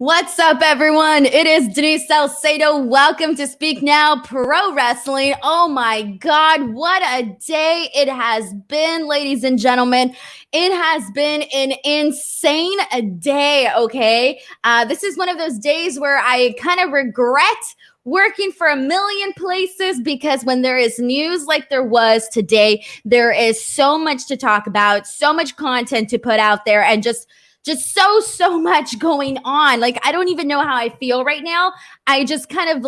What's up, everyone? It is Denise Salcedo. Welcome to Speak Now Pro Wrestling. Oh my God, what a day it has been, ladies and gentlemen. It has been an insane day, okay? This is one of those days where I kind of regret working for a million places because when there is news like there was today, there is so much to talk about, so much content to put out there, and just so much going on. Like, I don't even know how I feel right now. I just kind of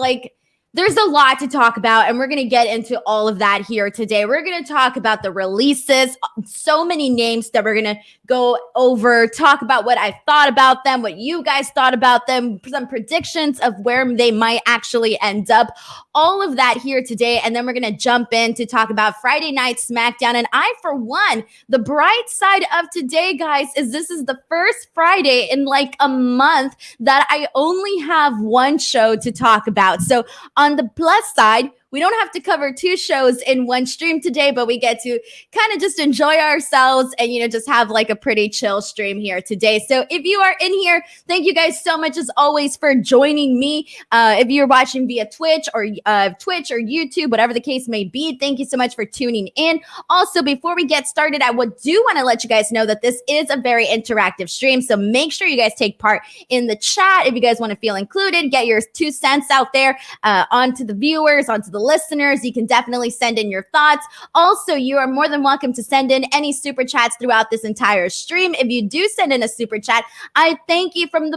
there's a lot to talk about, and we're going to get into all of that here today. We're going to talk about the releases, so many names that we're going to go over, talk about what I thought about them, what you guys thought about them, some predictions of where they might actually end up, all of that here today. And then we're going to jump in to talk about Friday Night Smackdown. And I, for one, the bright side of today, guys, is this is the first Friday in like a month that I only have one show to talk about. So on the plus side, we don't have to cover two shows in one stream today, but we get to kind of just enjoy ourselves and, just have like a pretty chill stream here today. So if you are in here, thank you guys so much as always for joining me. If you're watching via Twitch or YouTube, whatever the case may be, thank you so much for tuning in. Also, before we get started, I do want to let you guys know that this is a very interactive stream. So make sure you guys take part in the chat. If you guys want to feel included, get your 2 cents out there onto the viewers, onto the listeners. You can definitely send in your thoughts. Also, you are more than welcome to send in any super chats throughout this entire stream. If you do send in a super chat, I thank you from the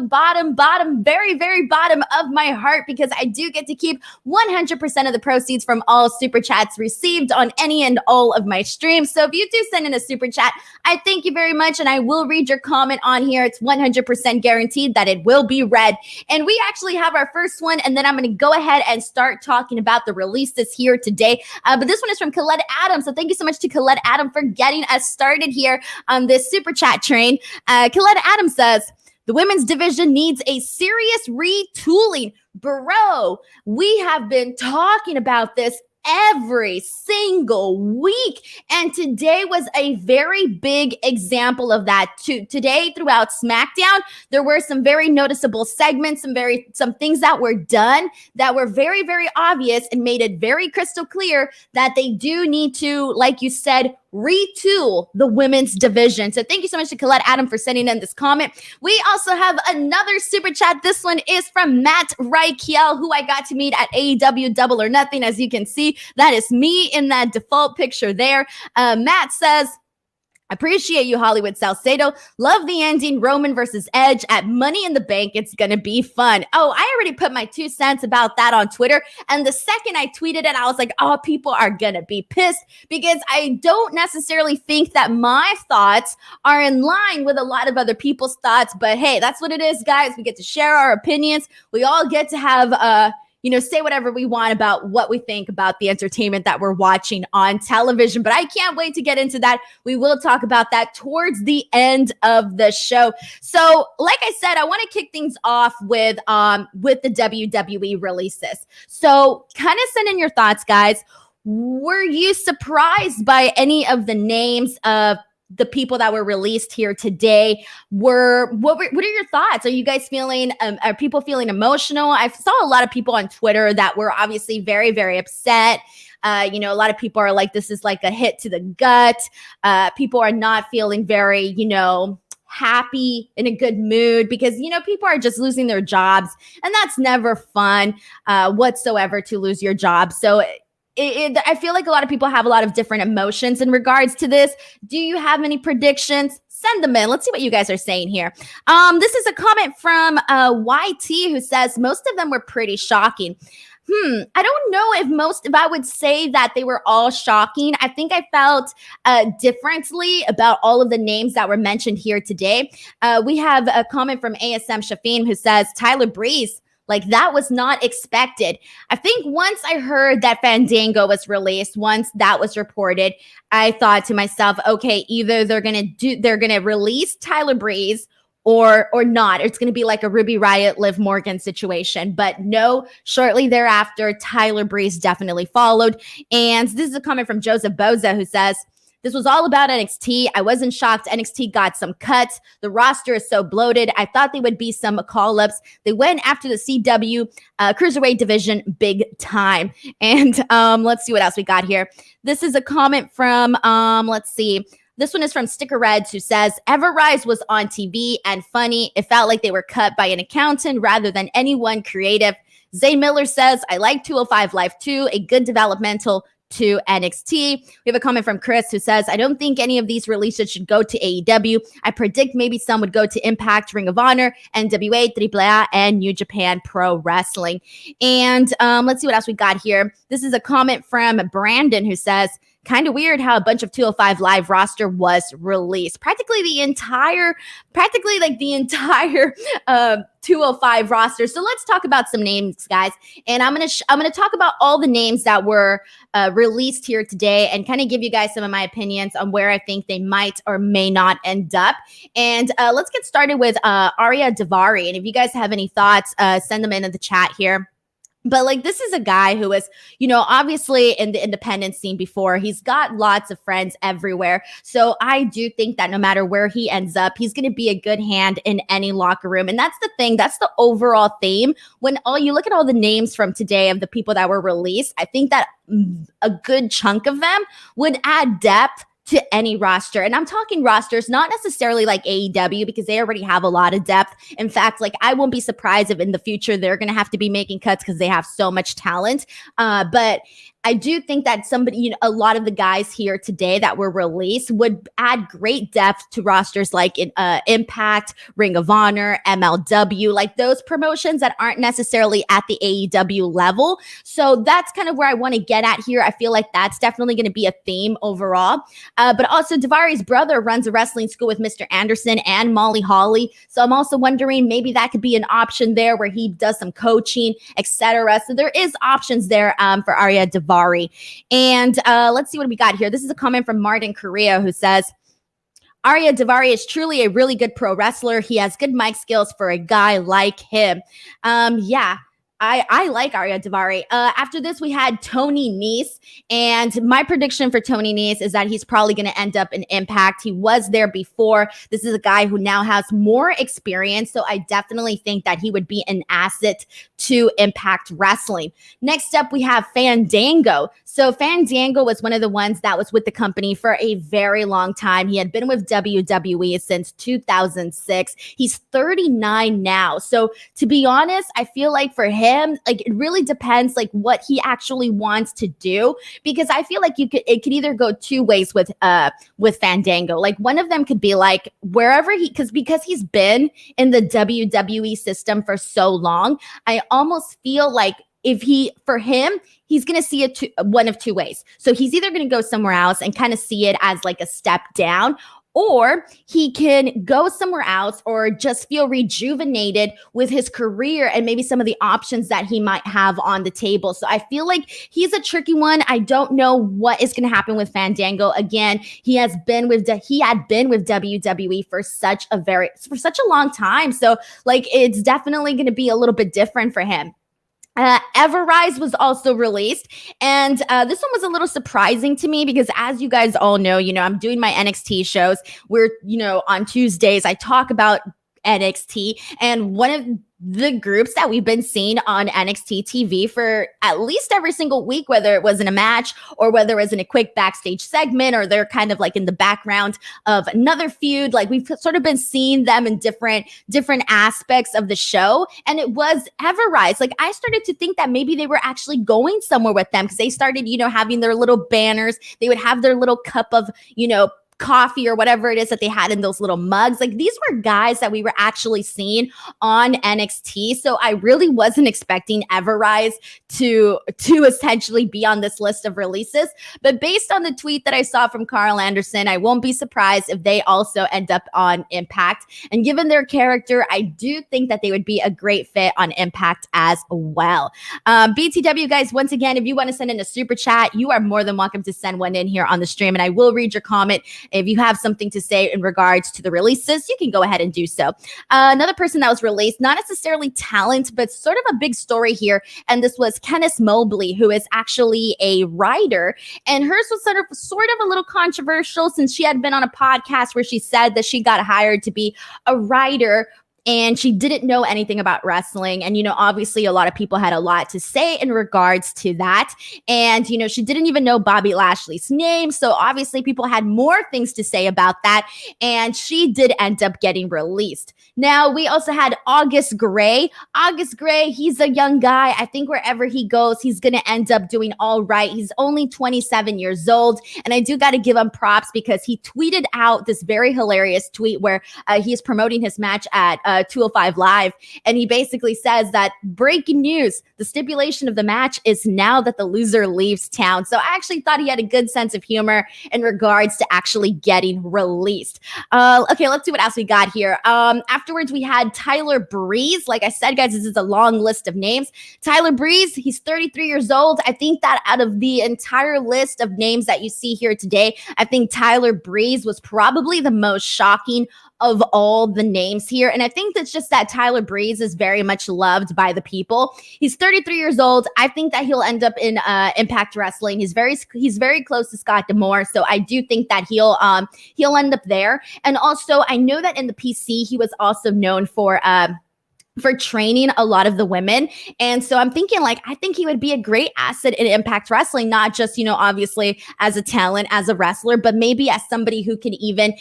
very, very bottom of my heart, because I do get to keep 100% of the proceeds from all super chats received on any and all of my streams. So if you do send in a super chat, I thank you very much, and I will read your comment on here. It's 100% guaranteed that it will be read. And we actually have our first one, and then I'm going to go ahead and start talking about the releases here today. But this one is from Colette Adams. So thank you so much to Colette Adams for getting us started here on this super chat train. Colette Adams says, the women's division needs a serious retooling. Bro, we have been talking about this every single week. And today was a very big example of that too. Today, throughout SmackDown, there were some very noticeable segments, some things that were done that were very, very obvious and made it very crystal clear that they do need to, like you said, retool the women's division. So thank you so much to Colette Adam for sending in this comment. We also have another super chat. This one is from Matt Reichel, who I got to meet at AEW Double or Nothing. As you can see, that is me in that default picture there. Matt says, appreciate you, Hollywood Salcedo. Love the ending, Roman versus Edge at Money in the Bank. It's going to be fun. Oh, I already put my 2 cents about that on Twitter. And the second I tweeted it, I was like, oh, people are going to be pissed, because I don't necessarily think that my thoughts are in line with a lot of other people's thoughts. But hey, that's what it is, guys. We get to share our opinions. We all get to have, say whatever we want about what we think about the entertainment that we're watching on television. But I can't wait to get into that. We will talk about that towards the end of the show. So, like I said, I want to kick things off with the WWE releases. So, kind of send in your thoughts, guys. Were you surprised by any of the names of the people that were released here today? What are your thoughts? Are you guys feeling, are people feeling emotional? I saw a lot of people on Twitter that were obviously very, very upset. A lot of people are like, this is like a hit to the gut. People are not feeling very, happy, in a good mood, because, people are just losing their jobs, and that's never fun whatsoever, to lose your job. So I feel like a lot of people have a lot of different emotions in regards to this. Do you have any predictions? Send them in. Let's see what you guys are saying here. This is a comment from YT, who says most of them were pretty shocking. I don't know if I would say that they were all shocking. I think I felt differently about all of the names that were mentioned here today. We have a comment from ASM Shafin, who says Tyler Breeze. Like, that was not expected. I think once I heard that Fandango was released, once that was reported, I thought to myself, okay, either they're going to release Tyler Breeze or not. It's going to be like a Ruby Riott, Liv Morgan situation. But no, shortly thereafter, Tyler Breeze definitely followed. And this is a comment from Joseph Boza, who says, This was all about NXT. I wasn't shocked. NXT got some cuts. The roster is so bloated. I thought they would be some call-ups. They went after the CW Cruiserweight division big time. And let's see what else we got here. This is a comment from, let's see. This one is from Sticker Reds, who says, Everrise was on TV and funny. It felt like they were cut by an accountant rather than anyone creative. Zayn Miller says, I like 205 Live too, a good developmental to NXT. We have a comment from Chris who says, I don't think any of these releases should go to AEW. I predict maybe some would go to Impact, Ring of Honor, NWA, AAA, and New Japan Pro Wrestling. And let's see what else we got here. This is a comment from Brandon who says, kind of weird how a bunch of 205 Live roster was released. Practically the entire 205 roster. So let's talk about some names, guys. And I'm gonna talk about all the names that were released here today and kind of give you guys some of my opinions on where I think they might or may not end up. And let's get started with Arya Daivari. And if you guys have any thoughts, send them into the chat here. But like, this is a guy who was, obviously in the independent scene before. He's got lots of friends everywhere. So I do think that no matter where he ends up, he's going to be a good hand in any locker room. And that's the thing. That's the overall theme. When you look at all the names from today of the people that were released, I think that a good chunk of them would add depth to any roster. And I'm talking rosters, not necessarily like AEW, because they already have a lot of depth. In fact, like, I won't be surprised if in the future they're going to have to be making cuts because they have so much talent. But I do think that a lot of the guys here today that were released would add great depth to rosters like Impact, Ring of Honor, MLW, like those promotions that aren't necessarily at the AEW level. So that's kind of where I want to get at here. I feel like that's definitely going to be a theme overall. But also, Daivari's brother runs a wrestling school with Mr. Anderson and Molly Holly. So I'm also wondering maybe that could be an option there where he does some coaching, etc. So there is options there for Arya Daivari. And let's see what we got here. This is a comment from Martin Correa who says, Arya Daivari is truly a really good pro wrestler. He has good mic skills for a guy like him. Yeah. I like Arya Daivari. After this, we had Tony Nese, and my prediction for Tony Nese is that he's probably going to end up in Impact. He was there before. This is a guy who now has more experience, so I definitely think that he would be an asset to Impact Wrestling. Next up, we have Fandango. So Fandango was one of the ones that was with the company for a very long time. He had been with WWE since 2006. He's 39 now. So to be honest, I feel like for him, like, it really depends like what he actually wants to do, because I feel like it could either go two ways with Fandango. Like, one of them could be like wherever because he's been in the WWE system for so long, I almost feel like he's going to see it one of two ways. So he's either going to go somewhere else and kind of see it as like a step down, or he can go somewhere else or just feel rejuvenated with his career and maybe some of the options that he might have on the table. So I feel like he's a tricky one. I don't know what is going to happen with Fandango. Again, he had been with WWE for such a long time. So like, it's definitely going to be a little bit different for him. Everrise was also released, and this one was a little surprising to me because, as you guys all know, I'm doing my NXT shows where, on Tuesdays I talk about NXT, and one of the groups that we've been seeing on NXT TV for at least every single week, whether it was in a match or whether it was in a quick backstage segment or they're kind of like in the background of another feud, like we've sort of been seeing them in different aspects of the show. And it was Everrise. Like, I started to think that maybe they were actually going somewhere with them because they started, having their little banners. They would have their little cup of, coffee or whatever it is that they had in those little mugs. Like, these were guys that we were actually seeing on NXT. So I really wasn't expecting Everrise to essentially be on this list of releases. But based on the tweet that I saw from Carl Anderson, I won't be surprised if they also end up on Impact. And given their character, I do think that they would be a great fit on Impact as well. BTW guys, once again, if you want to send in a super chat, you are more than welcome to send one in here on the stream, and I will read your comment If you have something to say in regards to the releases, you can go ahead and do so. Another person that was released, not necessarily talent, but sort of a big story here. And this was Kenneth Mobley, who is actually a writer. And hers was sort of a little controversial since she had been on a podcast where she said that she got hired to be a writer and she didn't know anything about wrestling. And, obviously a lot of people had a lot to say in regards to that. And, she didn't even know Bobby Lashley's name. So obviously people had more things to say about that. And she did end up getting released. Now, we also had August Gray. August Gray, he's a young guy. I think wherever he goes, he's going to end up doing all right. He's only 27 years old. And I do got to give him props because he tweeted out this very hilarious tweet where he's promoting his match at 205 Live. And he basically says that breaking news, the stipulation of the match is now that the loser leaves town. So I actually thought he had a good sense of humor in regards to actually getting released. Okay, let's see what else we got here. Afterwards, we had Tyler Breeze. Like I said, guys, this is a long list of names. Tyler Breeze, he's 33 years old. I think that out of the entire list of names that you see here today, I think Tyler Breeze was probably the most shocking of all the names here. And I think that's just that Tyler Breeze is very much loved by the people. He's 33 years old. I think that he'll end up in Impact Wrestling. He's very close to Scott D'Amore. So I do think that he'll end up there. And also I know that in the PC, he was also known for training a lot of the women. And so I'm thinking I think he would be a great asset in Impact Wrestling, not just, obviously as a talent, as a wrestler, but maybe as somebody who can even,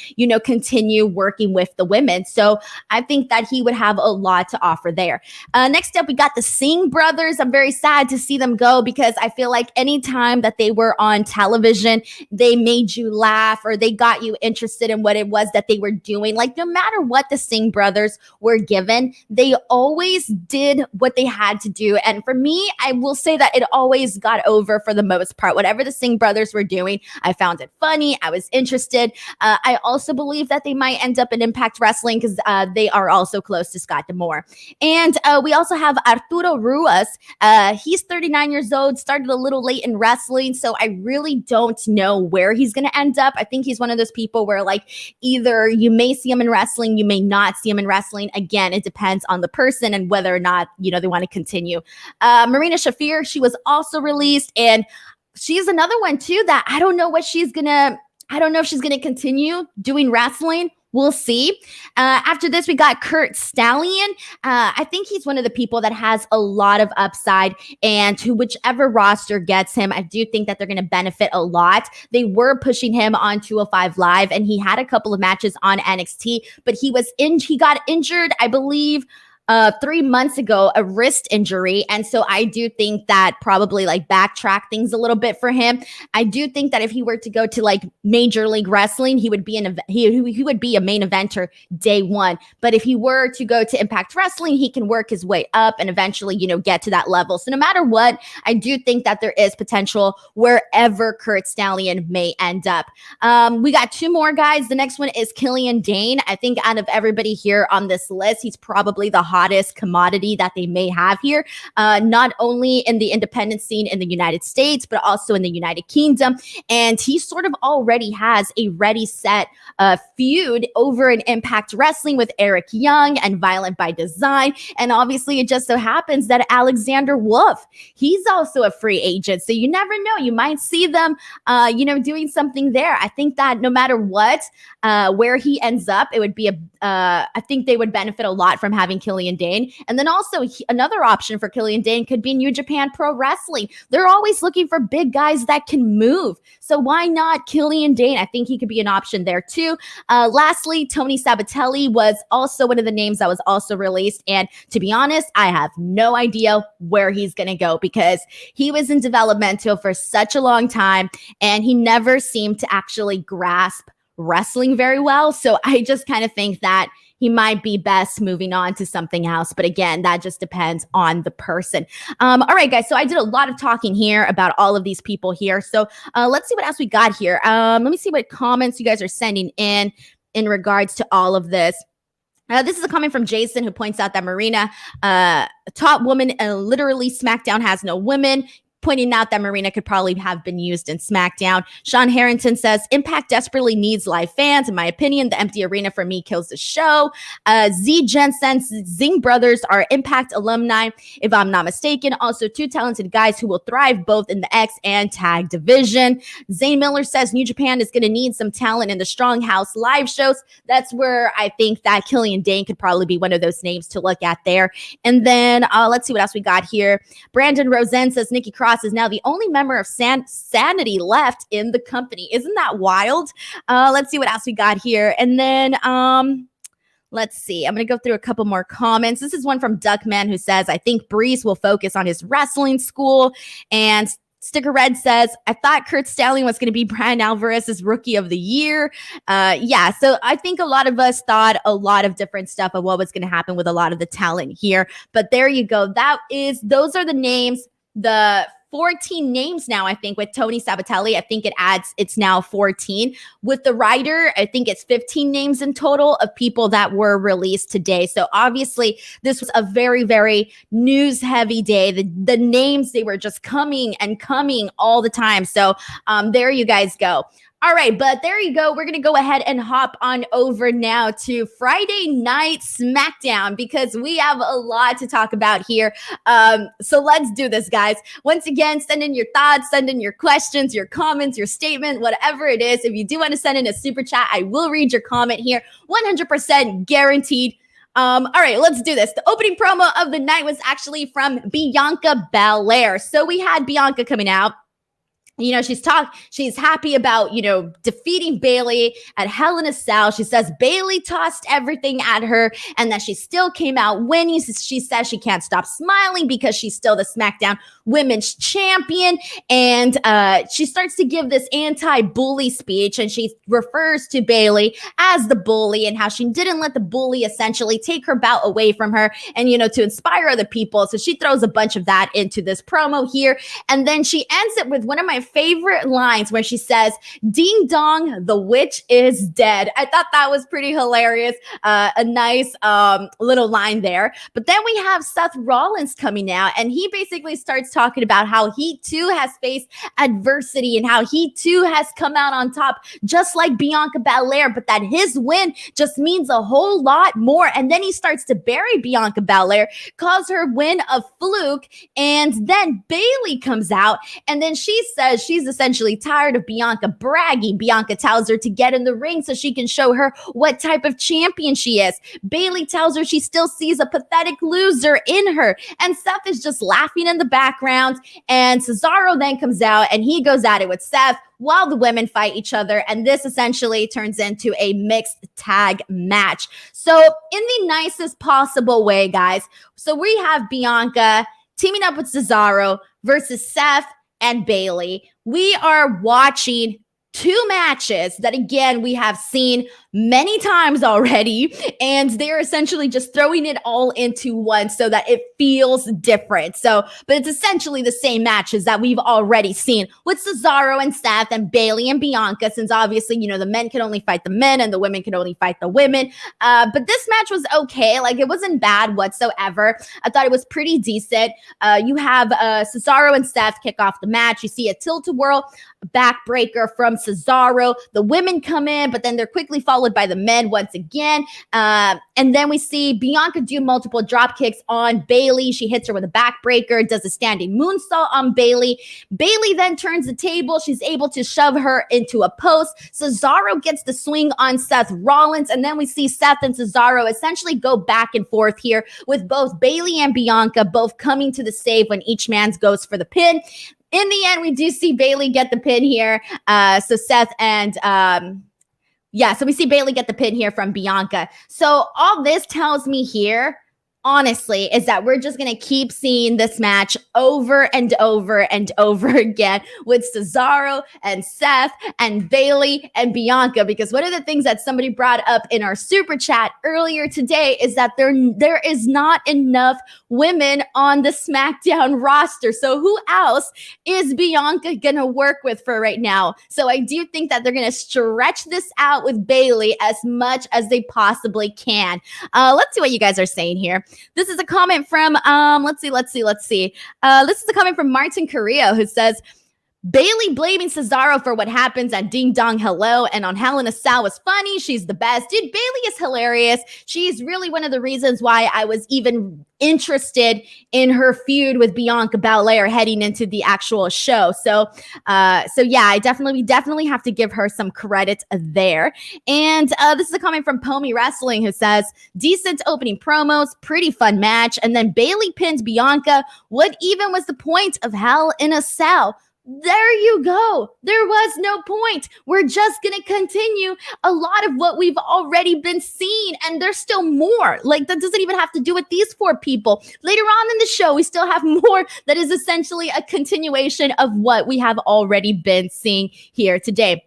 continue working with the women. So I think that he would have a lot to offer there. Next up, we got the Singh brothers. I'm very sad to see them go because I feel like anytime that they were on television, they made you laugh or they got you interested in what it was that they were doing. No matter what the Singh brothers were given, they always did what they had to do. And for me, I will say that it always got over for the most part. Whatever the Singh brothers were doing, I found it funny. I was interested. I also believe that they might end up in Impact Wrestling because they are also close to Scott D'Amore. And we also have Arturo Ruas. He's 39 years old, started a little late in wrestling. So I really don't know where he's going to end up. I think he's one of those people where either you may see him in wrestling, you may not see him in wrestling. Again, it depends on the person and whether or not, they want to continue. Marina Shafir, she was also released and she's another one too that I don't know if she's going to continue doing wrestling. We'll see. After this, we got Kurt Stallion. I think he's one of the people that has a lot of upside, and to whichever roster gets him, I do think that they're going to benefit a lot. They were pushing him on 205 Live, and he had a couple of matches on NXT, but he got injured, I believe, 3 months ago, a wrist injury. And so I do think that probably backtrack things a little bit for him. I do think that if he were to go to Major League Wrestling, he would be he would be a main eventer day one. But if he were to go to Impact Wrestling, he can work his way up and eventually, get to that level. So no matter what, I do think that there is potential wherever Kurt Stallion may end up. We got two more guys. The next one is Killian Dane. I think out of everybody here on this list, he's probably the hottest commodity that they may have here, not only in the independent scene in the United States, but also in the United Kingdom. And he sort of already has a ready set feud over in Impact Wrestling with Eric Young and Violent by Design. And obviously it just so happens that Alexander Wolf, he's also a free agent. So you never know, you might see them, doing something there. I think that no matter what, where he ends up, it would be I think they would benefit a lot from having Killian Dane. And then also another option for Killian Dane could be New Japan Pro Wrestling. They're always looking for big guys that can move. So why not Killian Dane? I think he could be an option there too. Lastly, Tony Sabatelli was also one of the names that was also released. And to be honest, I have no idea where he's going to go because he was in developmental for such a long time and he never seemed to actually grasp wrestling very well. So I just kind of think that he might be best moving on to something else. But again, that just depends on the person. All right, guys. So I did a lot of talking here about all of these people here. So let's see what else we got here. Let me see what comments you guys are sending in regards to all of this. This is a comment from Jason who points out that Marina, top woman, literally SmackDown has no women. pointing out that Marina could probably have been used in SmackDown. Sean Harrington says, Impact desperately needs live fans. In my opinion, the empty arena for me kills the show. Z Jen says, Zing brothers are Impact alumni, if I'm not mistaken. Also, two talented guys who will thrive both in the X and tag division. Zane Miller says, New Japan is going to need some talent in the Strong House live shows. That's where I think that Killian Dane could probably be one of those names to look at there. And then let's see what else we got here. Brandon Rosen says Nikki Cross is now the only member of Sanity left in the company. Isn't that wild? Let's see what else we got here. And then let's see. I'm going to go through a couple more comments. This is one from Duckman who says, I think Breeze will focus on his wrestling school. And Sticker Red says, I thought Kurt Stallion was going to be Brian Alvarez's Rookie of the Year. Yeah, so I think a lot of us thought a lot of different stuff of what was going to happen with a lot of the talent here. But there you go. Those are the names, the 14 names now, I think, with Tony Sabatelli. I think it's now 14. With the writer, I think it's 15 names in total of people that were released today. So obviously, this was a very, very news-heavy day. The names, they were just coming and coming all the time. So there you guys go. All right, but there you go. We're going to go ahead and hop on over now to Friday Night Smackdown because we have a lot to talk about here. So let's do this, guys. Once again, send in your thoughts, send in your questions, your comments, your statement, whatever it is. If you do want to send in a super chat, I will read your comment here. 100% guaranteed. All right, let's do this. The opening promo of the night was actually from Bianca Belair. So we had Bianca coming out. You know, she's happy about, defeating Bayley at Hell in a Cell. She says Bayley tossed everything at her and that she still came out winning. She says she can't stop smiling because she's still the SmackDown Women's Champion. And she starts to give this anti-bully speech and she refers to Bayley as the bully and how she didn't let the bully essentially take her bout away from her and, to inspire other people. So she throws a bunch of that into this promo here. And then she ends it with one of my favorite lines where she says, ding dong, the witch is dead. I thought that was pretty hilarious. A nice little line there. But then we have Seth Rollins coming out and he basically starts talking about how he too has faced adversity and how he too has come out on top just like Bianca Belair, but that his win just means a whole lot more. And then he starts to bury Bianca Belair, calls her win a fluke, and then Bayley comes out and then she says she's essentially tired of Bianca bragging. Bianca tells her to get in the ring so she can show her what type of champion she is. Bayley tells her she still sees a pathetic loser in her. And Seth is just laughing in the background. And Cesaro then comes out and he goes at it with Seth while the women fight each other. And this essentially turns into a mixed tag match. So in the nicest possible way, guys. So we have Bianca teaming up with Cesaro versus Seth and Bayley. We are watching two matches that, again, we have seen many times already, and they're essentially just throwing it all into one so that it feels different. So, but it's essentially the same matches that we've already seen with Cesaro and Seth and Bayley and Bianca, since obviously, the men can only fight the men and the women can only fight the women. But this match was okay. Like, it wasn't bad whatsoever. I thought it was pretty decent. You have Cesaro and Seth kick off the match. You see a tilt-a-whirl backbreaker from Cesaro. The women come in, but then they're quickly followed by the men once again. And then we see Bianca do multiple drop kicks on Bayley. She hits her with a backbreaker, does a standing moonsault on Bayley. Bayley then turns the table. She's able to shove her into a post. Cesaro gets the swing on Seth Rollins. And then we see Seth and Cesaro essentially go back and forth here with both Bayley and Bianca both coming to the save when each man goes for the pin. In the end, we do see Bayley get the pin here. So Seth and so we see Bayley get the pin here from Bianca. So all this tells me here, honestly, is that we're just going to keep seeing this match over and over and over again with Cesaro and Seth and Bayley and Bianca, because one of the things that somebody brought up in our super chat earlier today is that there is not enough women on the SmackDown roster. So who else is Bianca going to work with for right now? So I do think that they're going to stretch this out with Bayley as much as they possibly can. Let's see what you guys are saying here. This is a comment from, let's see. This is a comment from Martin Carrillo, who says, Bailey blaming Cesaro for what happens at Ding Dong Hello and on Hell in a Cell was funny. She's the best. Dude, Bailey is hilarious. She's really one of the reasons why I was even interested in her feud with Bianca Belair heading into the actual show. So yeah, I definitely have to give her some credit there. And this is a comment from Pomi Wrestling, who says, decent opening promos, pretty fun match, and then Bailey pins Bianca. What even was the point of Hell in a Cell? There you go. There was no point. We're just going to continue a lot of what we've already been seeing. And there's still more. Like, that doesn't even have to do with these 4 people. Later on in the show, we still have more that is essentially a continuation of what we have already been seeing here today.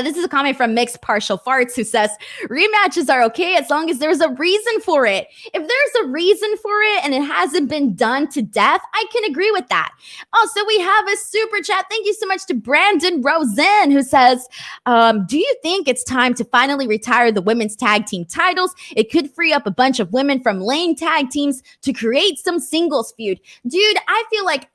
This is a comment from Mixed Partial Farts, who says, rematches are okay as long as there's a reason for it. If there's a reason for it and it hasn't been done to death, I can agree with that. Also, we have a super chat. Thank you so much to Brandon Rosen, who says, do you think it's time to finally retire the women's tag team titles? It could free up a bunch of women from lane tag teams to create some singles feud. Dude, I feel like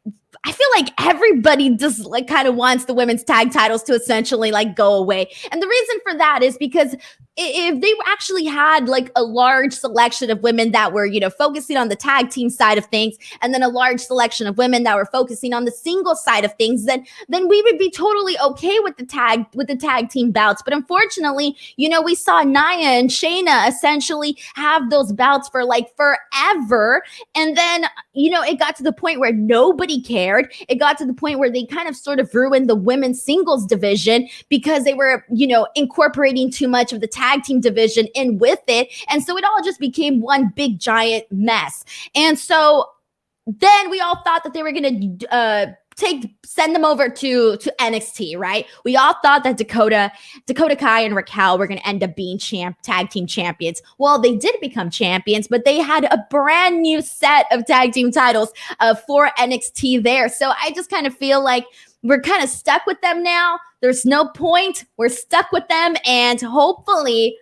everybody just like kind of wants the women's tag titles to essentially like go away. And the reason for that is because if they actually had like a large selection of women that were, focusing on the tag team side of things, and then a large selection of women that were focusing on the single side of things, then we would be totally okay with the tag team bouts. But unfortunately, we saw Nia and Shayna essentially have those bouts for like forever. And then, it got to the point where nobody cared. It got to the point where they kind of sort of ruined the women's singles division because they were, incorporating too much of the tag team division in with it. And so it all just became one big giant mess. And so then we all thought that they were going to send them over to NXT, right? We all thought that Dakota Kai and Raquel were going to end up being tag team champions. Well, they did become champions, but they had a brand new set of tag team titles for NXT there. So I just kind of feel like we're kind of stuck with them now. There's no point. We're stuck with them, and hopefully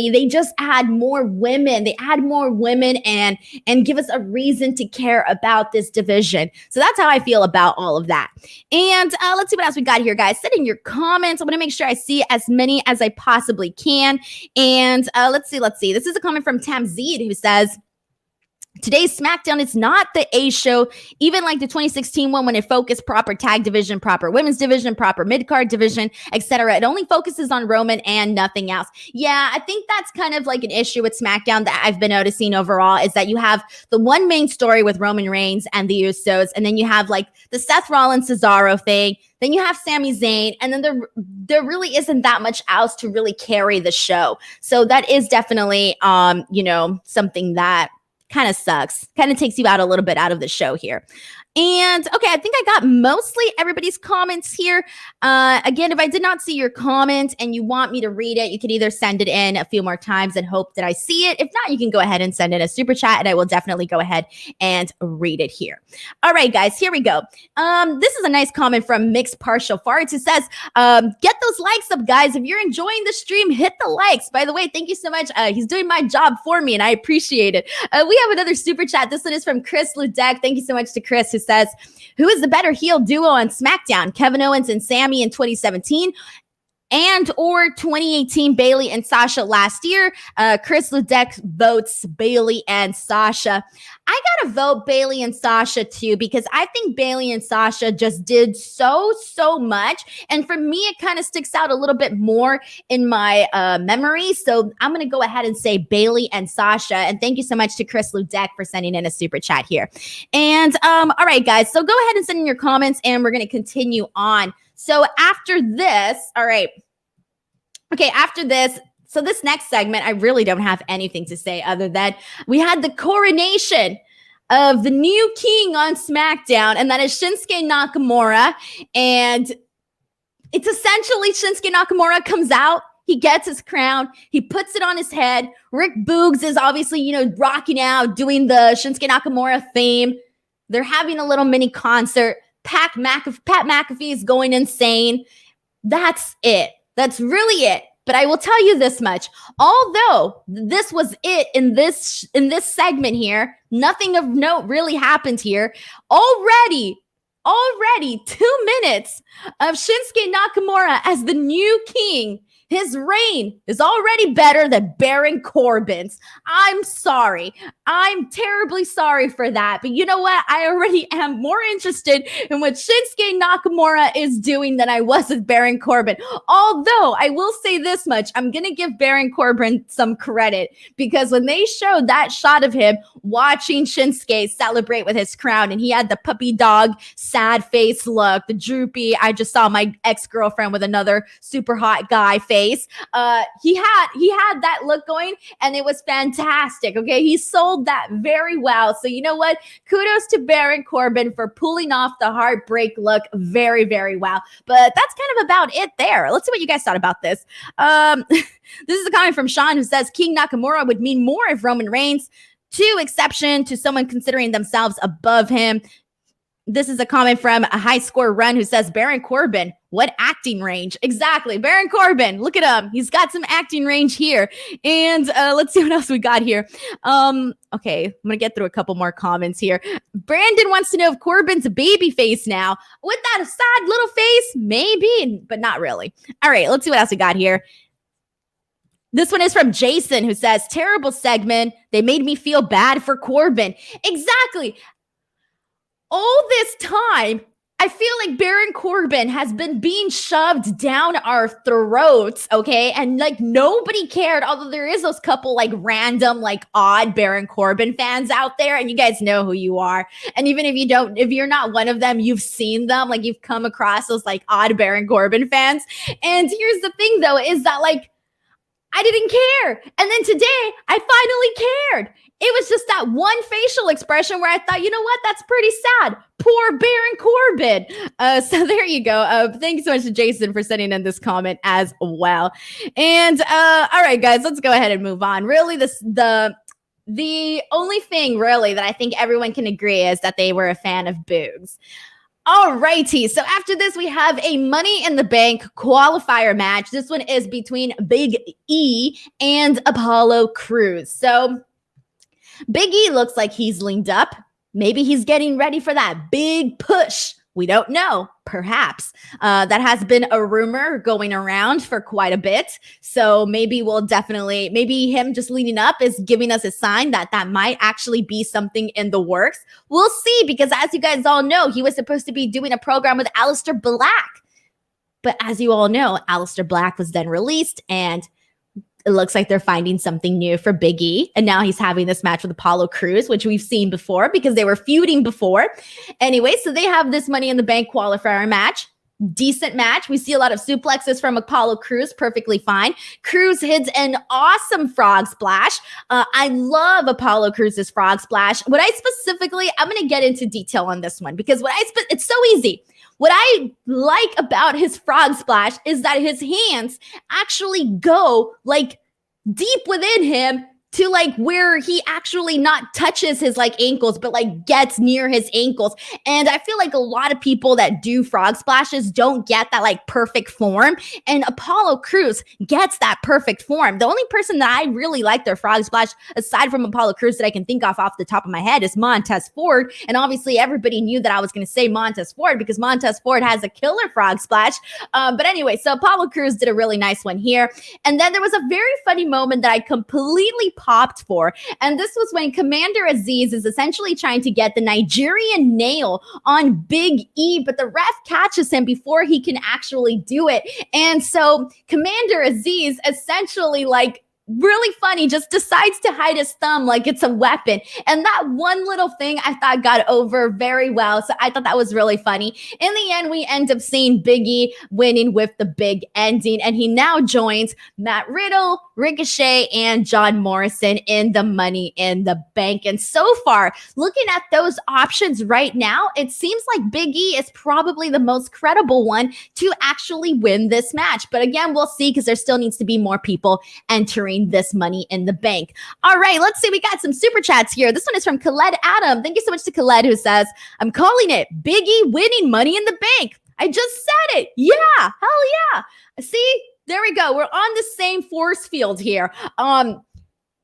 they just add more women. They add more women and give us a reason to care about this division. So that's how I feel about all of that. And let's see what else we got here, guys. Send in your comments. I'm going to make sure I see as many as I possibly can. And let's see. This is a comment from Tamzid, who says, today's SmackDown is not the A show, even like the 2016 one when it focused proper tag division, proper women's division, proper mid-card division, etc. It only focuses on Roman and nothing else. Yeah, I think that's kind of like an issue with SmackDown that I've been noticing overall, is that you have the one main story with Roman Reigns and the Usos, and then you have like the Seth Rollins Cesaro thing, then you have Sami Zayn, and then there really isn't that much else to really carry the show. So that is definitely something that kind of sucks, kind of takes you out a little bit out of the show here. And okay, I think I got mostly everybody's comments here. Again, if I did not see your comment and you want me to read it, you can either send it in a few more times and hope that I see it. If not, you can go ahead and send in a super chat and I will definitely go ahead and read it here. All right, guys, here we go. This is a nice comment from Mixed Partial Farts. It says, get those likes up, guys. If you're enjoying the stream, hit the likes. By the way, thank you so much. He's doing my job for me and I appreciate it. We have another super chat. This one is from Chris Ludek. Thank you so much to Chris, who says, who is the better heel duo on SmackDown, Kevin Owens and Sami in 2017 and or 2018 Bailey and Sasha last year? Chris Ludek votes Bailey and Sasha. I gotta vote Bailey and Sasha too, because I think Bailey and Sasha just did so much, and for me it kind of sticks out a little bit more in my memory. So I'm gonna go ahead and say Bailey and Sasha. And thank you so much to Chris Ludek for sending in a super chat here. And all right, guys, so go ahead and send in your comments, and we're gonna continue on. So after this, all right. Okay, after this, so this next segment, I really don't have anything to say other than we had the coronation of the new king on SmackDown, and that is Shinsuke Nakamura. And it's essentially Shinsuke Nakamura comes out, he gets his crown, he puts it on his head. Rick Boogs is obviously, rocking out, doing the Shinsuke Nakamura theme. They're having a little mini concert. Pat McAfee is going insane. That's it. That's really it. But I will tell you this much. Although this was it in this segment here, nothing of note really happened here. Already 2 minutes of Shinsuke Nakamura as the new king. His reign is already better than Baron Corbin's. I'm sorry. I'm terribly sorry for that. But you know what? I already am more interested in what Shinsuke Nakamura is doing than I was with Baron Corbin. Although I will say this much, I'm going to give Baron Corbin some credit because when they showed that shot of him watching Shinsuke celebrate with his crown and he had the puppy dog, sad face look, the droopy, I just saw my ex-girlfriend with another super hot guy face. He had that look going and it was fantastic. Okay, he sold that very well. So you know what? Kudos to Baron Corbin for pulling off the heartbreak look very, very well. But that's kind of about it there. Let's see what you guys thought about this. This is a comment from Sean who says King Nakamura would mean more if Roman Reigns, to exception to someone considering themselves above him. This is a comment from a high score run who says Baron Corbin, what acting range? Exactly. Baron Corbin, look at him. He's got some acting range here. And let's see what else we got here. Okay, I'm going to get through a couple more comments here. Brandon wants to know if Corbin's a baby face now. With that sad little face, maybe, but not really. All right, let's see what else we got here. This one is from Jason who says, terrible segment. They made me feel bad for Corbin. Exactly. All this time, I feel like Baron Corbin has been being shoved down our throats, okay? And like nobody cared, although there is those couple like random, like odd Baron Corbin fans out there, and you guys know who you are. And even if you don't, if you're not one of them, you've seen them, like you've come across those like odd Baron Corbin fans. And here's the thing though, is that like, I didn't care. And then today, I finally cared. It was just that one facial expression where I thought, you know what? That's pretty sad. Poor Baron Corbin. So there you go. Thank you so much to Jason for sending in this comment as well. And all right, guys, let's go ahead and move on. Really, the only thing really that I think everyone can agree is that they were a fan of Boogs. All righty. So after this, we have a Money in the Bank qualifier match. This one is between Big E and Apollo Crews. So Big E looks like he's linked up. Maybe he's getting ready for that big push. We don't know. Perhaps. That has been a rumor going around for quite a bit. So maybe him just leading up is giving us a sign that that might actually be something in the works. We'll see, because as you guys all know, he was supposed to be doing a program with Aleister Black. But as you all know, Aleister Black was then released, and it looks like they're finding something new for Big E. And now he's having this match with Apollo Crews, which we've seen before because they were feuding before. Anyway, so they have this Money in the Bank qualifier match. Decent match. We see a lot of suplexes from Apollo Crews. Perfectly fine. Crews hits an awesome frog splash. I love Apollo Crews' frog splash. I'm going to get into detail on this one because it's so easy. What I like about his frog splash is that his hands actually go like deep within him to like where he actually not touches his like ankles, but like gets near his ankles. And I feel like a lot of people that do frog splashes don't get that like perfect form. And Apollo Crews gets that perfect form. The only person that I really like their frog splash, aside from Apollo Crews, that I can think of off the top of my head is Montez Ford. And obviously everybody knew that I was going to say Montez Ford because Montez Ford has a killer frog splash. But anyway, so Apollo Crews did a really nice one here. And then there was a very funny moment that I completely popped for. And this was when Commander Aziz is essentially trying to get the Nigerian nail on Big E, but the ref catches him before he can actually do it. And so Commander Aziz essentially like really funny, just decides to hide his thumb like it's a weapon. And that one little thing I thought got over very well. So I thought that was really funny. In the end, we end up seeing Big E winning with the big ending. And he now joins Matt Riddle, Ricochet, and John Morrison in the Money in the Bank. And so far, looking at those options right now, it seems like Big E is probably the most credible one to actually win this match. But again, we'll see because there still needs to be more people entering this Money in the Bank. All right, let's see. We got some super chats here. This one is from Khaled Adam. Thank you so much to Khaled, who says, I'm calling it Big E winning Money in the Bank. I just said it. Yeah, hell yeah. See, there we go. We're on the same force field here.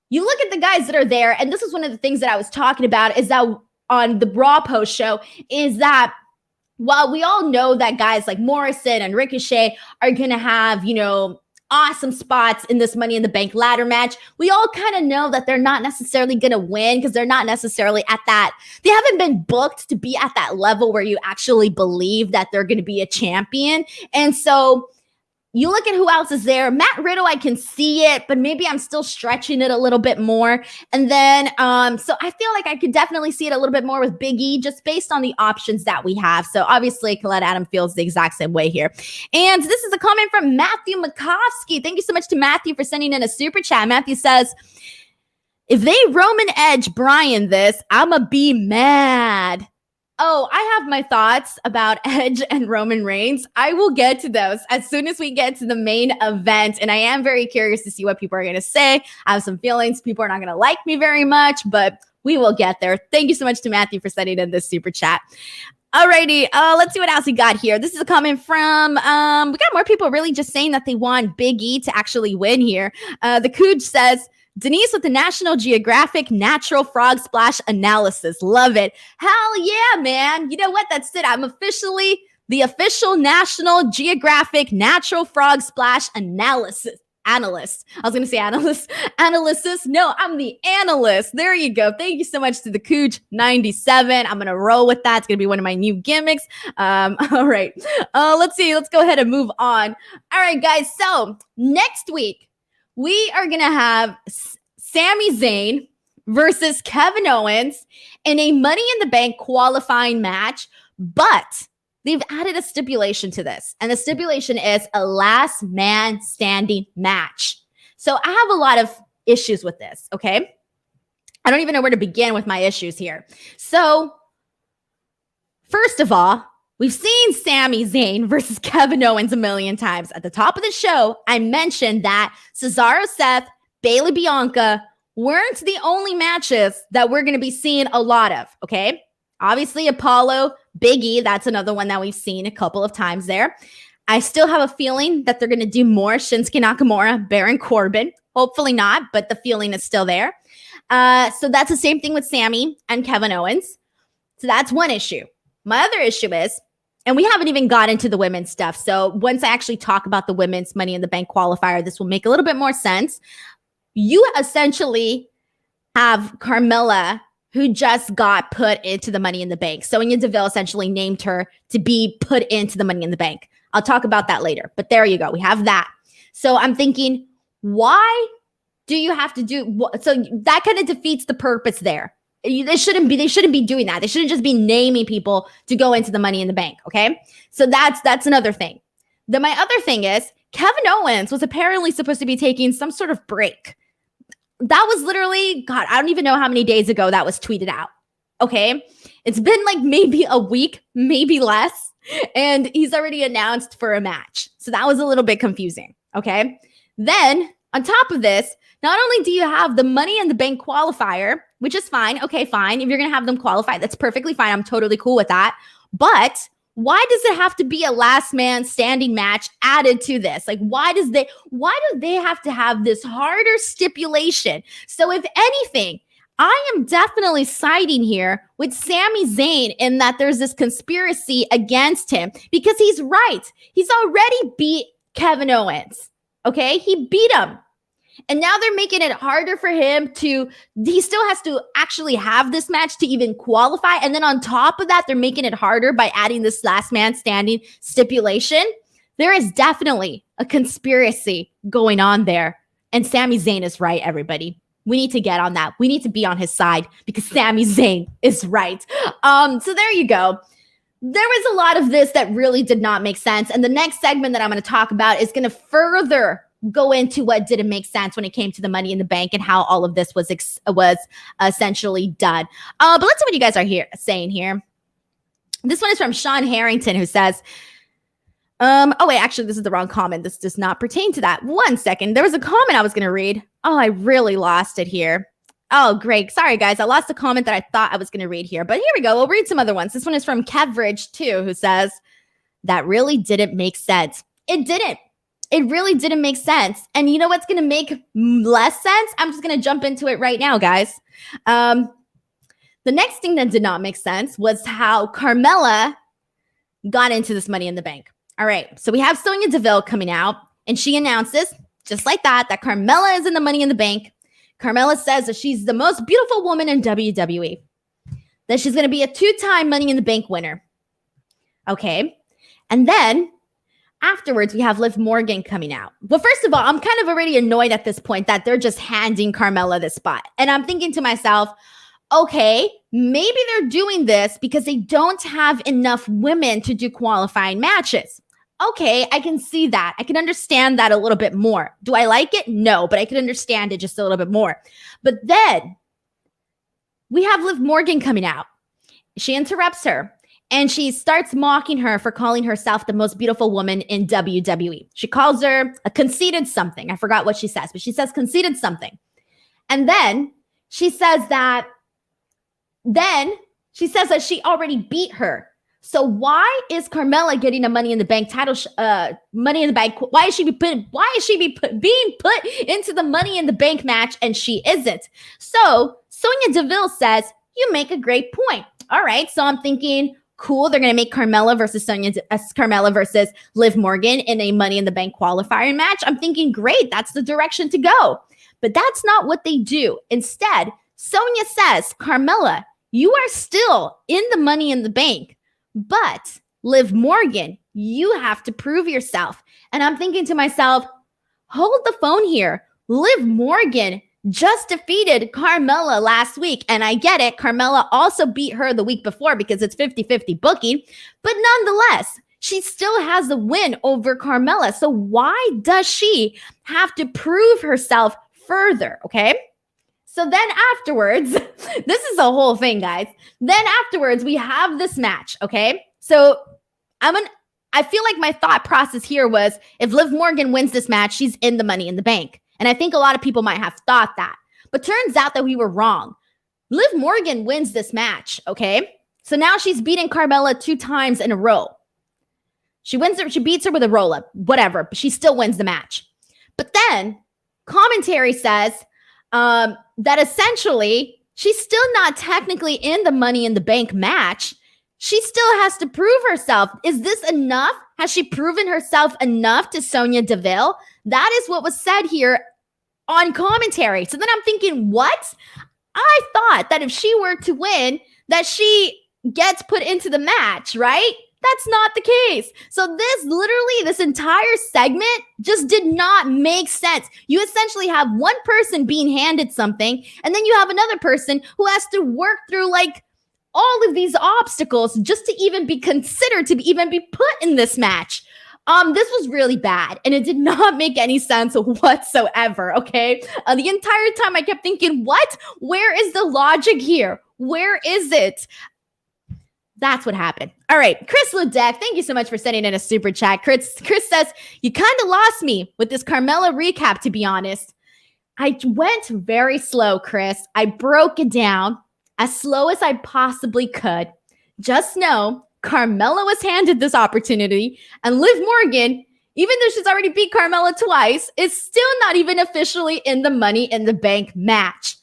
You look at the guys that are there, and this is one of the things that I was talking about is that on the Raw post show is that while we all know that guys like Morrison and Ricochet are going to have, awesome spots in this Money in the Bank ladder match, we all kind of know that they're not necessarily going to win because they're not necessarily at that. They haven't been booked to be at that level where you actually believe that they're going to be a champion. And so you look at who else is there. Matt Riddle, I can see it, but maybe I'm still stretching it a little bit more. And then, so I feel like I could definitely see it a little bit more with Big E, just based on the options that we have. So obviously, Colette Adam feels the exact same way here. And this is a comment from Matthew Makovsky. Thank you so much to Matthew for sending in a super chat. Matthew says, if they Roman Edge Brian this, I'ma be mad. Oh, I have my thoughts about Edge and Roman Reigns. I will get to those as soon as we get to the main event. And I am very curious to see what people are going to say. I have some feelings. People are not going to like me very much, but we will get there. Thank you so much to Matthew for sending in this super chat. Alrighty, let's see what else we got here. This is a comment from, we got more people really just saying that they want Big E to actually win here. The Cooge says, Denise with the National Geographic Natural Frog Splash Analysis. Love it. Hell yeah, man. You know what? That's it. I'm officially the official National Geographic Natural Frog Splash Analyst. I was going to say analyst. Analysis. No, I'm the analyst. There you go. Thank you so much to the Cooch 97. I'm going to roll with that. It's going to be one of my new gimmicks. All right. Let's see. Let's go ahead and move on. All right, guys. So next week, we are going to have Sami Zayn versus Kevin Owens in a Money in the Bank qualifying match, but they've added a stipulation to this, and the stipulation is a last man standing match. So I have a lot of issues with this, okay? I don't even know where to begin with my issues here. So first of all, we've seen Sami Zayn versus Kevin Owens a million times. At the top of the show, I mentioned that Cesaro, Seth, Bayley, Bianca weren't the only matches that we're going to be seeing a lot of, okay? Obviously, Apollo, Big E, that's another one that we've seen a couple of times there. I still have a feeling that they're going to do more Shinsuke Nakamura, Baron Corbin. Hopefully not, but the feeling is still there. So that's the same thing with Sami and Kevin Owens. So that's one issue. My other issue is, and we haven't even got into the women's stuff. So once I actually talk about the women's Money in the Bank qualifier, this will make a little bit more sense. You essentially have Carmella, who just got put into the Money in the Bank. Sonya Deville essentially named her to be put into the Money in the Bank. I'll talk about that later. But there you go. We have that. So I'm thinking, why do you have to do? So that kind of defeats the purpose there. They shouldn't be doing that. They shouldn't just be naming people to go into the Money in the Bank. Okay. So that's another thing. Then my other thing is Kevin Owens was apparently supposed to be taking some sort of break. That was literally, God, I don't even know how many days ago that was tweeted out. Okay. It's been like maybe a week, maybe less. And he's already announced for a match. So that was a little bit confusing. Okay. Then on top of this, not only do you have the Money in the Bank qualifier, which is fine. Okay, fine. If you're going to have them qualify, that's perfectly fine. I'm totally cool with that. But why does it have to be a last man standing match added to this? Like, why do they have to have this harder stipulation? So if anything, I am definitely siding here with Sami Zayn in that there's this conspiracy against him because he's right. He's already beat Kevin Owens. Okay, he beat him. And now they're making it harder for him he still has to actually have this match to even qualify. And then on top of that, they're making it harder by adding this last man standing stipulation. There is definitely a conspiracy going on there. And Sami Zayn is right, everybody. We need to get on that. We need to be on his side because Sami Zayn is right. So there you go. There was a lot of this that really did not make sense. And the next segment that I'm going to talk about is going to further go into what didn't make sense when it came to the Money in the Bank and how all of this was essentially done. But let's see what you guys are saying here. This one is from Sean Harrington, who says, oh wait, actually, this is the wrong comment. This does not pertain to that. One second. There was a comment I was going to read. Oh, I really lost it here. Oh, great. Sorry, guys. I lost the comment that I thought I was going to read here. But here we go. We'll read some other ones. This one is from Kevridge, too, who says, that really didn't make sense. It didn't. It really didn't make sense. And you know what's going to make less sense? I'm just going to jump into it right now, guys. The next thing that did not make sense was how Carmella got into this Money in the Bank. All right, so we have Sonya Deville coming out, and she announces, just like that Carmella is in the Money in the Bank. Carmella says that she's the most beautiful woman in WWE, that she's going to be a 2-time Money in the Bank winner. Okay, and then afterwards, we have Liv Morgan coming out. Well, first of all, I'm kind of already annoyed at this point that they're just handing Carmella the spot. And I'm thinking to myself, okay, maybe they're doing this because they don't have enough women to do qualifying matches. Okay, I can see that. I can understand that a little bit more. Do I like it? No, but I can understand it just a little bit more. But then we have Liv Morgan coming out. She interrupts her and she starts mocking her for calling herself the most beautiful woman in WWE. She calls her a conceited something. I forgot what she says, but she says conceited something. And then she says that she already beat her. So why is Carmella getting a Money in the Bank title? Money in the Bank. Why is she being put into the Money in the Bank match and she isn't? So Sonya Deville says, "You make a great point." All right. So I'm thinking, cool. They're going to make Carmella versus Liv Morgan in a Money in the Bank qualifier match. I'm thinking, great. That's the direction to go. But that's not what they do. Instead, Sonya says, "Carmella, you are still in the Money in the Bank. But Liv Morgan, you have to prove yourself." And I'm thinking to myself, hold the phone here. Liv Morgan just defeated Carmella last week. And I get it. Carmella also beat her the week before because it's 50-50 booking. But nonetheless, she still has the win over Carmella. So why does she have to prove herself further? Okay. So then afterwards, this is the whole thing, guys. Then afterwards, we have this match, okay? So I feel like my thought process here was if Liv Morgan wins this match, she's in the Money in the Bank. And I think a lot of people might have thought that. But turns out that we were wrong. Liv Morgan wins this match, okay? So now she's beating Carmella 2 times in a row. She beats her with a roll-up, whatever, but she still wins the match. But then commentary says that essentially she's still not technically in the Money in the Bank match. She still has to prove herself. Is this enough? Has she proven herself enough to Sonya Deville? That is what was said here on commentary. So then I'm thinking, what? I thought that if she were to win, that she gets put into the match, right? That's not the case. So this entire segment just did not make sense. You essentially have one person being handed something, and then you have another person who has to work through like all of these obstacles just to even be considered to even be put in this match. This was really bad, and it did not make any sense whatsoever, okay? The entire time I kept thinking, what? Where is the logic here? Where is it? That's what happened. All right, Chris Ludek, thank you so much for sending in a super chat. Chris says, you kind of lost me with this Carmella recap, to be honest. I went very slow, Chris. I broke it down as slow as I possibly could. Just know, Carmella was handed this opportunity, and Liv Morgan, even though she's already beat Carmella twice, is still not even officially in the Money in the Bank match.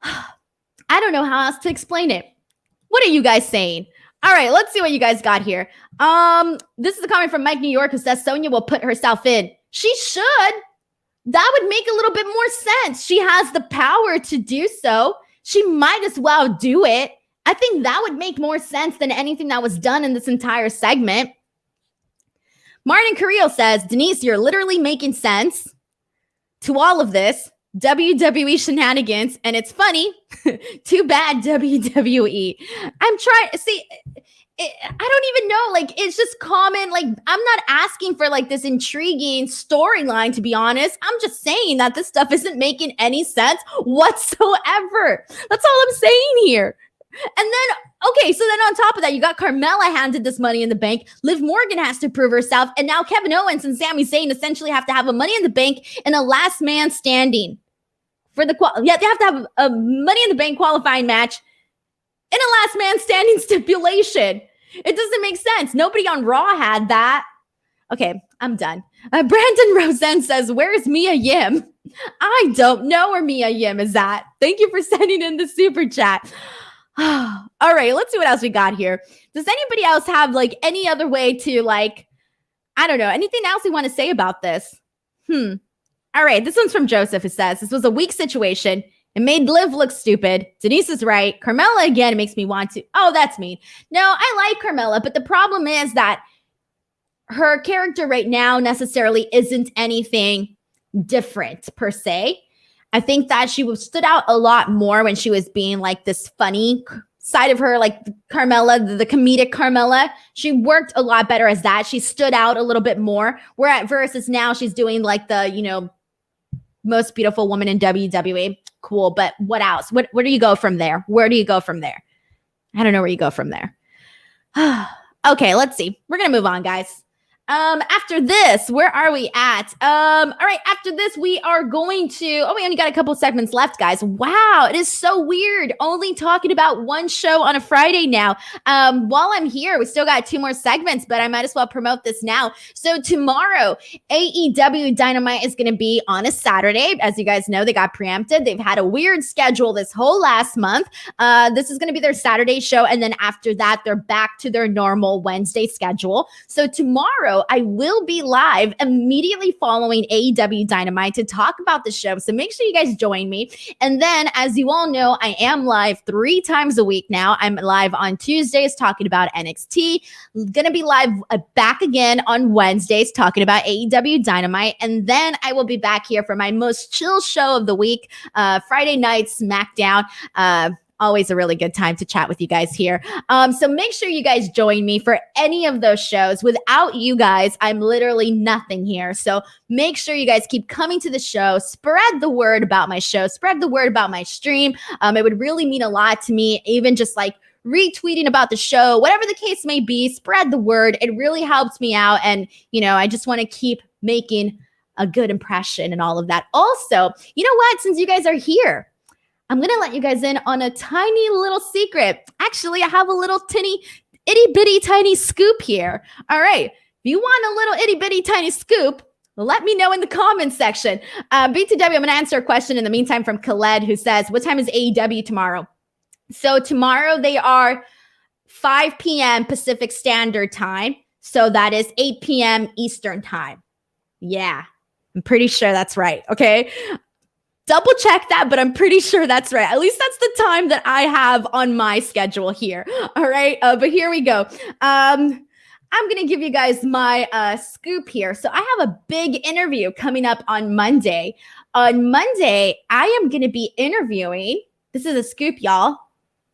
I don't know how else to explain it. What are you guys saying? All right, let's see what you guys got here. This is a comment from Mike New York who says Sonya will put herself in. She should. That would make a little bit more sense. She has the power to do so. She might as well do it. I think that would make more sense than anything that was done in this entire segment. Martin Carrillo says, Denise, you're literally making sense to all of this. WWE shenanigans, and it's funny. Too bad, WWE. I'm trying, see, I don't even know, like, it's just common, like, I'm not asking for, like, this intriguing storyline, to be honest. I'm just saying that this stuff isn't making any sense whatsoever. That's all I'm saying here. And then, okay, so then on top of that, you got Carmella handed this Money in the Bank. Liv Morgan has to prove herself, and now Kevin Owens and Sami Zayn essentially have to have a Money in the Bank and a last man standing. They have to have a Money in the Bank qualifying match in a last man standing stipulation. It doesn't make sense. Nobody on Raw had that. Okay, I'm done. Brandon Rosen says, where's Mia Yim? I don't know where Mia Yim is at. Thank you for sending in the super chat. All right, let's see what else we got here. Does anybody else have like any other way to like, I don't know, anything else you want to say about this? All right, this one's from Joseph, who says, this was a weak situation. It made Liv look stupid. Denise is right. Carmella, again, it makes me want to. Oh, that's mean. No, I like Carmella, but the problem is that her character right now necessarily isn't anything different per se. I think that she stood out a lot more when she was being like this funny side of her, like Carmella, the comedic Carmella. She worked a lot better as that. She stood out a little bit more. Versus now she's doing like the, you know, most beautiful woman in WWE. Cool, but what else? Where do you go from there? Where do you go from there? I don't know where you go from there. Okay, let's see. We're gonna move on, guys. After this, where are we at? All right, after this, we are going to, we only got a couple segments left, guys. Wow, it is so weird. Only talking about one show on a Friday now. While I'm here, we still got 2 more segments, but I might as well promote this now. So tomorrow, AEW Dynamite is going to be on a Saturday. As you guys know, they got preempted. They've had a weird schedule this whole last month. This is going to be their Saturday show. And then after that, they're back to their normal Wednesday schedule. So tomorrow, I will be live immediately following AEW Dynamite to talk about the show. So make sure you guys join me. And then, as you all know, I am live 3 times a week now. I'm live on Tuesdays talking about NXT. Gonna be live back again on Wednesdays talking about AEW Dynamite. And then I will be back here for my most chill show of the week, Friday night Smackdown. Always a really good time to chat with you guys here. So make sure you guys join me for any of those shows. Without you guys, I'm literally nothing here. So make sure you guys keep coming to the show. Spread the word about my show. Spread the word about my stream. It would really mean a lot to me, even just like retweeting about the show, whatever the case may be, spread the word. It really helps me out. And, you know, I just want to keep making a good impression and all of that. Also, you know what? Since you guys are here, I'm going to let you guys in on a tiny little secret. Actually, I have a little itty bitty tiny scoop here. All right. If you want a little itty bitty tiny scoop, let me know in the comments section. BTW, I'm going to answer a question in the meantime from Khaled, who says, what time is AEW tomorrow? So tomorrow they are 5 p.m. Pacific Standard Time. So that is 8 p.m. Eastern Time. Yeah, I'm pretty sure that's right. Okay. Double check that, but I'm pretty sure that's right. At least that's the time that I have on my schedule here. All right. But here we go. I'm going to give you guys my scoop here. So I have a big interview coming up on Monday. On Monday, I am going to be interviewing. This is a scoop, y'all.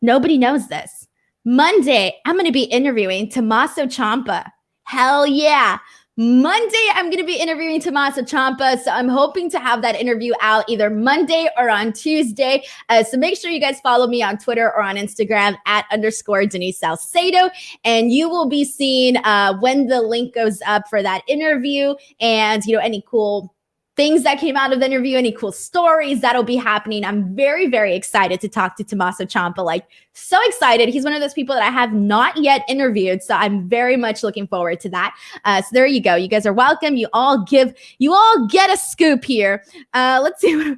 Nobody knows this. Monday, I'm going to be interviewing Tommaso Ciampa. Hell yeah. Monday, I'm going to be interviewing Tommaso Ciampa, so I'm hoping to have that interview out either Monday or on Tuesday. So make sure you guys follow me on Twitter or on Instagram @ Denise Salcedo, and you will be seeing when the link goes up for that interview, and any cool things that came out of the interview, any cool stories that'll be happening. I'm very, very excited to talk to Tommaso Ciampa. Like, so excited. He's one of those people that I have not yet interviewed. So I'm very much looking forward to that. So there you go. You guys are welcome. You all get a scoop here. Let's see.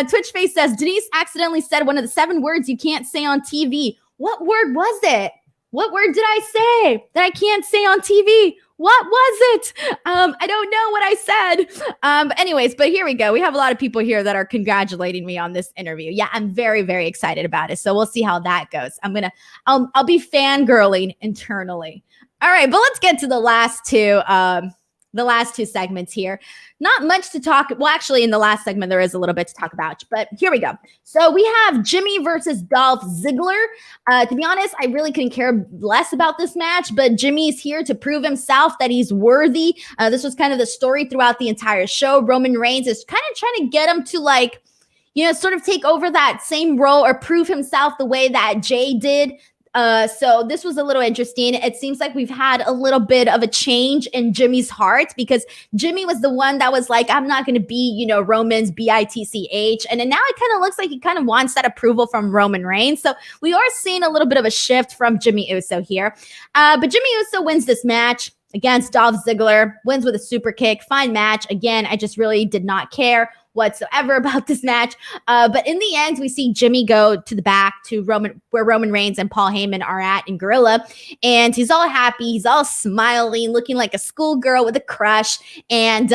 Twitch Face says, Denise accidentally said one of the 7 words you can't say on TV. What word was it? What word did I say that I can't say on TV? What was it? I don't know what I said. Anyways, but here we go. We have a lot of people here that are congratulating me on this interview. Yeah, I'm very, very excited about it. So we'll see how that goes. I'll be fangirling internally. All right, but let's get to the last two segments here. Not much to talk. Well, actually, in the last segment, there is a little bit to talk about, but here we go. So we have Jimmy versus Dolph Ziggler. To be honest, I really couldn't care less about this match, but Jimmy's here to prove himself that he's worthy. This was kind of the story throughout the entire show. Roman Reigns is kind of trying to get him to sort of take over that same role or prove himself the way that Jay did. So this was a little interesting. It seems like we've had a little bit of a change in Jimmy's heart, because Jimmy was the one that was like, I'm not going to be, Roman's BITCH. And then now it kind of looks like he kind of wants that approval from Roman Reigns. So we are seeing a little bit of a shift from Jimmy Uso here. But Jimmy Uso wins this match. against Dolph Ziggler, wins with a super kick. Fine match. Again, I just really did not care whatsoever about this match. But in the end, we see Jimmy go to the back to where Roman Reigns and Paul Heyman are at in Gorilla. And he's all happy. He's all smiling, looking like a schoolgirl with a crush. And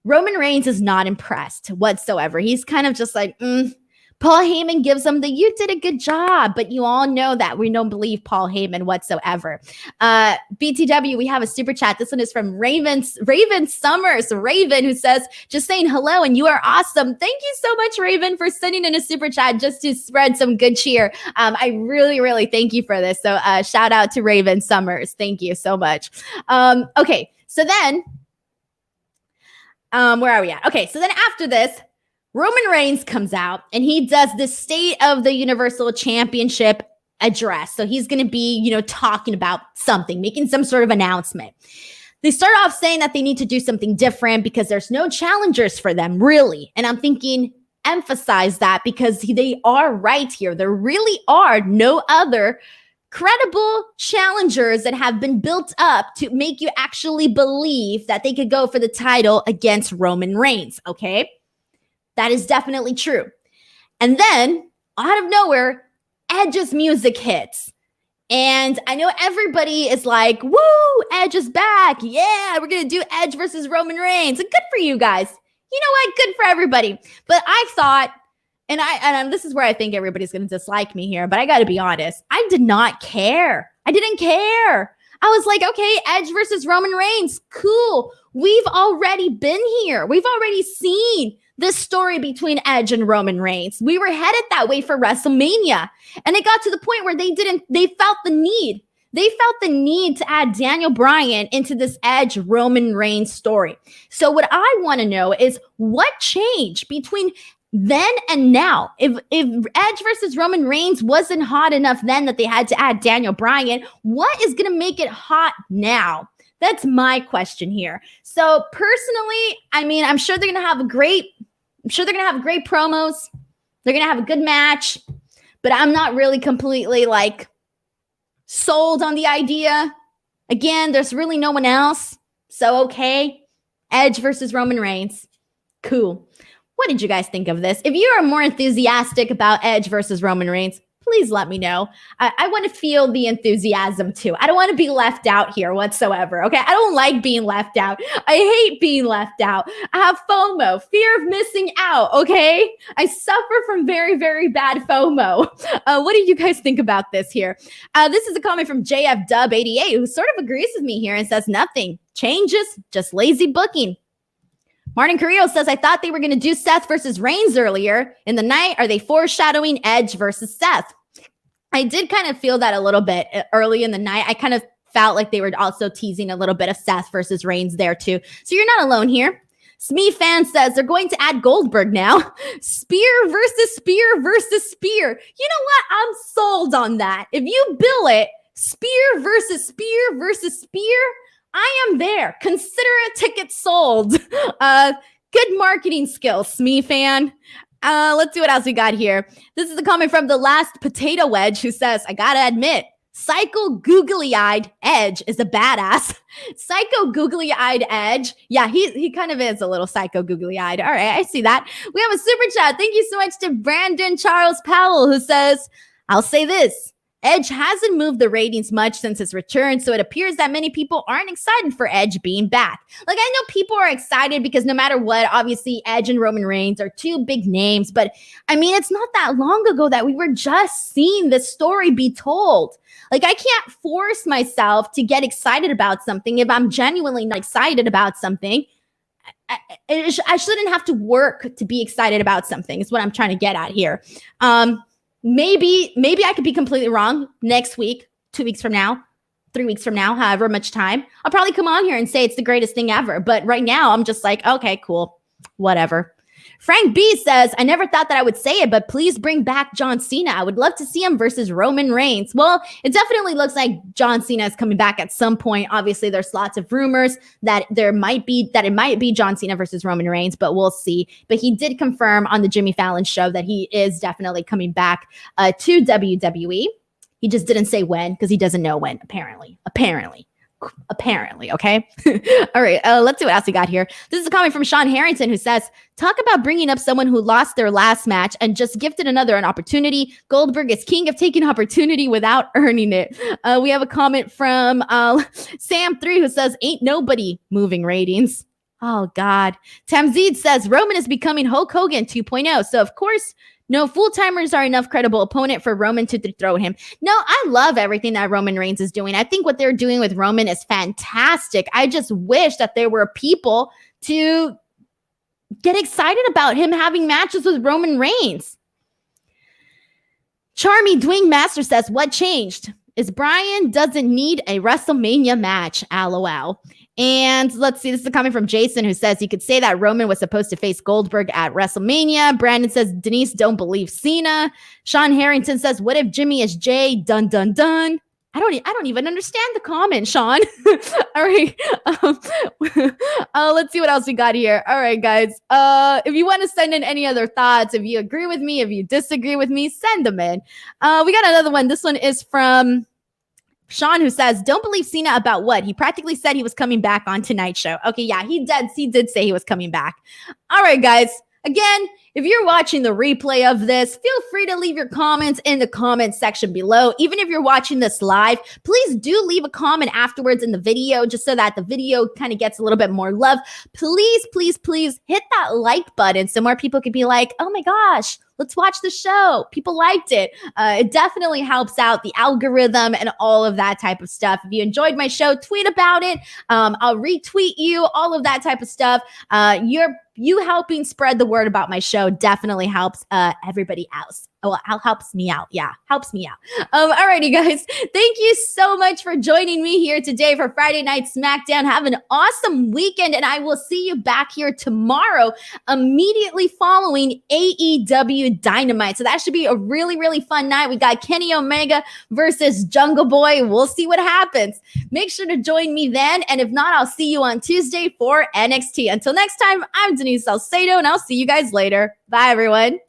Roman Reigns is not impressed whatsoever. He's kind of just like, Paul Heyman gives him you did a good job, but you all know that we don't believe Paul Heyman whatsoever. BTW, we have a super chat. This one is from Raven Summers, Raven, who says, just saying hello and you are awesome. Thank you so much, Raven, for sending in a super chat just to spread some good cheer. I really, really thank you for this. So shout out to Raven Summers. Thank you so much. Okay, so then, where are we at? Okay, so then after this, Roman Reigns comes out and he does the State of the Universal Championship address. So he's going to be, talking about something, making some sort of announcement. They start off saying that they need to do something different because there's no challengers for them, really. And I'm thinking, emphasize that because they are right here. There really are no other credible challengers that have been built up to make you actually believe that they could go for the title against Roman Reigns, okay? That is definitely true. And then, out of nowhere, Edge's music hits. And I know everybody is like, woo, Edge is back. Yeah, we're going to do Edge versus Roman Reigns. And good for you guys. You know what? Good for everybody. But I thought, and this is where I think everybody's going to dislike me here, but I got to be honest. I did not care. I didn't care. I was like, okay, Edge versus Roman Reigns. Cool. We've already been here. We've already seen this story between Edge and Roman Reigns. We were headed that way for WrestleMania. And it got to the point where they felt the need. They felt the need to add Daniel Bryan into this Edge Roman Reigns story. So what I want to know is what changed between then and now. If Edge versus Roman Reigns wasn't hot enough then that they had to add Daniel Bryan, what is going to make it hot now? That's my question here. So personally, I'm sure they're going to have great promos. They're going to have a good match, but I'm not really completely sold on the idea. Again, there's really no one else. So, okay, Edge versus Roman Reigns. Cool. What did you guys think of this? If you are more enthusiastic about Edge versus Roman Reigns, please let me know. I want to feel the enthusiasm too. I don't want to be left out here whatsoever, okay? I don't like being left out. I hate being left out. I have FOMO, fear of missing out, okay? I suffer from very, very bad FOMO. What do you guys think about this here? This is a comment from JFDub88 who sort of agrees with me here and says nothing. Changes, just lazy booking. Martin Carrillo says, I thought they were going to do Seth versus Reigns earlier in the night. Are they foreshadowing Edge versus Seth? I did kind of feel that a little bit early in the night. I kind of felt like they were also teasing a little bit of Seth versus Reigns there too. So you're not alone here. Smee fan says they're going to add Goldberg now. Spear versus Spear versus Spear. You know what? I'm sold on that. If you bill it, Spear versus Spear versus Spear, I am there. Consider a ticket sold. Good marketing skills, Smee fan. Let's see what else we got here. This is a comment from the last potato wedge who says, I gotta admit, psycho googly-eyed Edge is a badass. Psycho googly-eyed Edge. Yeah, he kind of is a little psycho googly-eyed. All right, I see that. We have a super chat. Thank you so much to Brandon Charles Powell who says, I'll say this. Edge hasn't moved the ratings much since his return, so it appears that many people aren't excited for Edge being back. I know people are excited because no matter what, obviously Edge and Roman Reigns are two big names, but it's not that long ago that we were just seeing this story be told. I can't force myself to get excited about something if I'm genuinely not excited about something. I shouldn't have to work to be excited about something is what I'm trying to get at here. Maybe I could be completely wrong next week, 2 weeks from now, 3 weeks from now, however much time. I'll probably come on here and say it's the greatest thing ever. But right now, I'm just like, okay, cool, whatever. Frank B says, I never thought that I would say it, but please bring back John Cena. I would love to see him versus Roman Reigns. Well, it definitely looks like John Cena is coming back at some point. Obviously, there's lots of rumors that it might be John Cena versus Roman Reigns, but we'll see. But he did confirm on the Jimmy Fallon show that he is definitely coming back to WWE. He just didn't say when because he doesn't know when, apparently. apparently, okay? All right, let's see what else we got here. This is a comment from Sean Harrington who says, talk about bringing up someone who lost their last match and just gifted another an opportunity. Goldberg is king of taking opportunity without earning it. We have a comment from Sam3 who says, ain't nobody moving ratings. Oh, God. Tamzid says, Roman is becoming Hulk Hogan 2.0. So, of course, no full-timers are enough credible opponent for Roman to dethrone him. No, I love everything that Roman Reigns is doing. I think what they're doing with Roman is fantastic. I just wish that there were people to get excited about him having matches with Roman Reigns. Charmy Dwayne Master says, what changed? Is Brian doesn't need a WrestleMania match, LOL. And let's see, this is coming from Jason who says, you could say that Roman was supposed to face Goldberg at WrestleMania. Brandon says, Denise, don't believe Cena. Sean Harrington says, what if Jimmy is Jay? Dun, dun, dun. I don't even understand the comment, Sean. All right. Let's see what else we got here. All right, guys. If you want to send in any other thoughts, if you agree with me, if you disagree with me, send them in. We got another one. This one is from Sean who says, don't believe Cena about what? He practically said he was coming back on tonight's show. Okay, yeah, he did say he was coming back. All right, guys. Again, if you're watching the replay of this, feel free to leave your comments in the comment section below. Even if you're watching this live, please do leave a comment afterwards in the video just so that the video kind of gets a little bit more love. Please, please, please hit that like button so more people could be like, oh my gosh, let's watch the show. People liked it. It definitely helps out the algorithm and all of that type of stuff. If you enjoyed my show, tweet about it. I'll retweet you, all of that type of stuff. You helping spread the word about my show definitely helps everybody else. Well, helps me out. Yeah, helps me out. Alrighty, guys. Thank you so much for joining me here today for Friday Night Smackdown. Have an awesome weekend, and I will see you back here tomorrow, immediately following AEW Dynamite. So that should be a really, really fun night. We got Kenny Omega versus Jungle Boy. We'll see what happens. Make sure to join me then, and if not, I'll see you on Tuesday for NXT. Until next time, I'm Denise Salcedo, and I'll see you guys later. Bye, everyone.